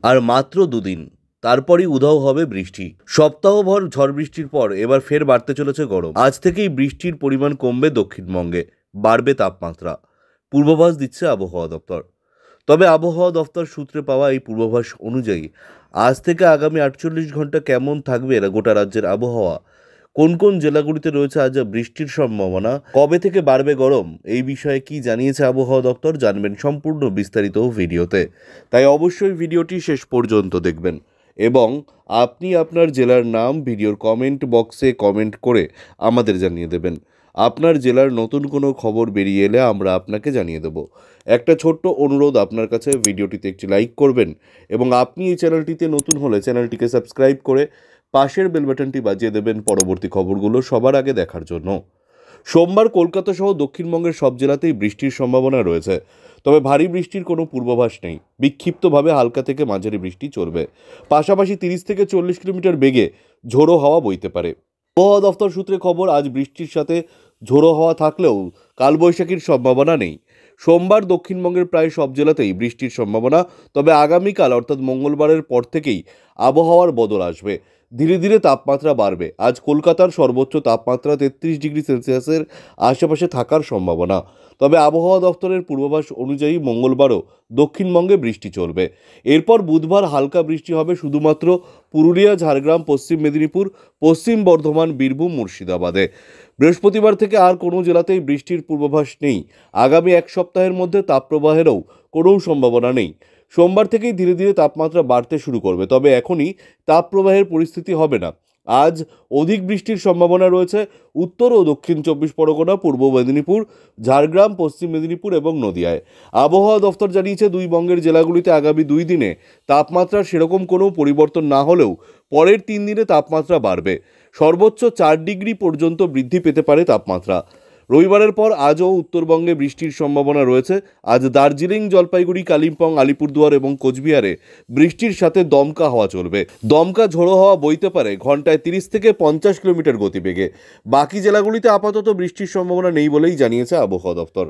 আর মাত্র দুদিন, তারপরই উধাও হবে বৃষ্টি। সপ্তাহভর ঝড় বৃষ্টির পর এবার ফের বাড়তে চলেছে গরম। আজ থেকেই বৃষ্টির পরিমাণ কমবে দক্ষিণবঙ্গে, বাড়বে তাপমাত্রা, পূর্বাভাস দিচ্ছে আবহাওয়া দপ্তর। তবে আবহাওয়া দপ্তর সূত্রে পাওয়া এই পূর্বাভাস অনুযায়ী আজ থেকে আগামী 48 ঘন্টা কেমন থাকবে গোটা রাজ্যের আবহাওয়া, কোন কোন জেলাগুলিতে রয়েছে আজ বৃষ্টির সম্ভাবনা, কবে থেকে বাড়বে গরম, এই বিষয়ে কি জানিয়েছে আবহাওয়া দপ্তর জানবেন সম্পূর্ণ বিস্তারিত ভিডিওতে। তাই অবশ্যই ভিডিওটি শেষ পর্যন্ত দেখবেন এবং আপনি আপনার জেলার নাম ভিডিওর কমেন্ট বক্সে কমেন্ট করে আমাদের জানিয়ে দেবেন। আপনার জেলার নতুন কোনো খবর বেরিয়ে এলে আমরা আপনাকে জানিয়ে দেব। একটা ছোট্ট অনুরোধ আপনার কাছে, ভিডিওটিতে একটি লাইক করবেন এবং আপনি এই চ্যানেলটিতে নতুন হলে চ্যানেলটিকে সাবস্ক্রাইব করে পাশের বেল বাটনটি বাজিয়ে দেবেন পরবর্তী খবরগুলো সবার আগে দেখার জন্য। সোমবার কলকাতা সহ দক্ষিণবঙ্গের সব জেলাতেই বৃষ্টির সম্ভাবনা রয়েছে, তবে ভারী বৃষ্টির কোনো পূর্বাভাস নেই। বিক্ষিপ্তভাবে হালকা থেকে মাঝারি বৃষ্টি চলবে, পাশাপাশি 30 থেকে 40 কিলোমিটার বেগে ঝোড়ো হাওয়া বইতে পারে। আবহাওয়া দফতর সূত্রে খবর, আজ বৃষ্টির সাথে ঝোড়ো হাওয়া থাকলেও কালবৈশাখীর সম্ভাবনা নেই। সোমবার দক্ষিণবঙ্গের প্রায় সব জেলাতেই বৃষ্টির সম্ভাবনা, তবে আগামীকাল অর্থাৎ মঙ্গলবারের পর থেকেই আবহাওয়ার বদল আসবে, ধীরে ধীরে তাপমাত্রা বাড়বে। আজ কলকাতার সর্বোচ্চ তাপমাত্রা 33 ডিগ্রি সেলসিয়াসের আশেপাশে থাকার সম্ভাবনা। তবে আবহাওয়া দফতরের পূর্বাভাস অনুযায়ী মঙ্গলবারও দক্ষিণবঙ্গে বৃষ্টি চলবে। এরপর বুধবার হালকা বৃষ্টি হবে শুধুমাত্র পুরুলিয়া, ঝাড়গ্রাম, পশ্চিম মেদিনীপুর, পশ্চিম বর্ধমান, বীরভূম, মুর্শিদাবাদে। বৃহস্পতিবার থেকে আর কোনো জেলাতেই বৃষ্টির পূর্বাভাস নেই। আগামী এক সপ্তাহের মধ্যে তাপপ্রবাহেরও কোনো সম্ভাবনা নেই। সোমবার থেকেই ধীরে ধীরে তাপমাত্রা বাড়তে শুরু করবে, তবে এখনই তাপপ্রবাহের পরিস্থিতি হবে না। আজ অধিক বৃষ্টির সম্ভাবনা রয়েছে উত্তর ও দক্ষিণ 24 পরগনা, পূর্ব মেদিনীপুর, ঝাড়গ্রাম, পশ্চিম মেদিনীপুর এবং নদিয়ায়। আবহাওয়া দফতর জানিয়েছে, দুই বঙ্গের জেলাগুলিতে আগামী 2 দিনে তাপমাত্রার সেরকম কোনো পরিবর্তন না হলেও পরের 3 দিনে তাপমাত্রা বাড়বে। সর্বোচ্চ 4 ডিগ্রি পর্যন্ত বৃদ্ধি পেতে পারে তাপমাত্রা। রবিবারের পর আজও উত্তরবঙ্গে বৃষ্টির সম্ভাবনা রয়েছে। আজ দার্জিলিং, জলপাইগুড়ি, কালিম্পং, আলিপুরদুয়ার এবং কোচবিহারে বৃষ্টির সাথে দমকা হাওয়া চলবে। দমকা ঝোড়ো হাওয়া বইতে পারে ঘন্টায় 30 থেকে 50 কিলোমিটার গতিবেগে। বাকি জেলাগুলিতে আপাতত বৃষ্টির সম্ভাবনা নেই বলেই জানিয়েছে আবহাওয়া দফতর।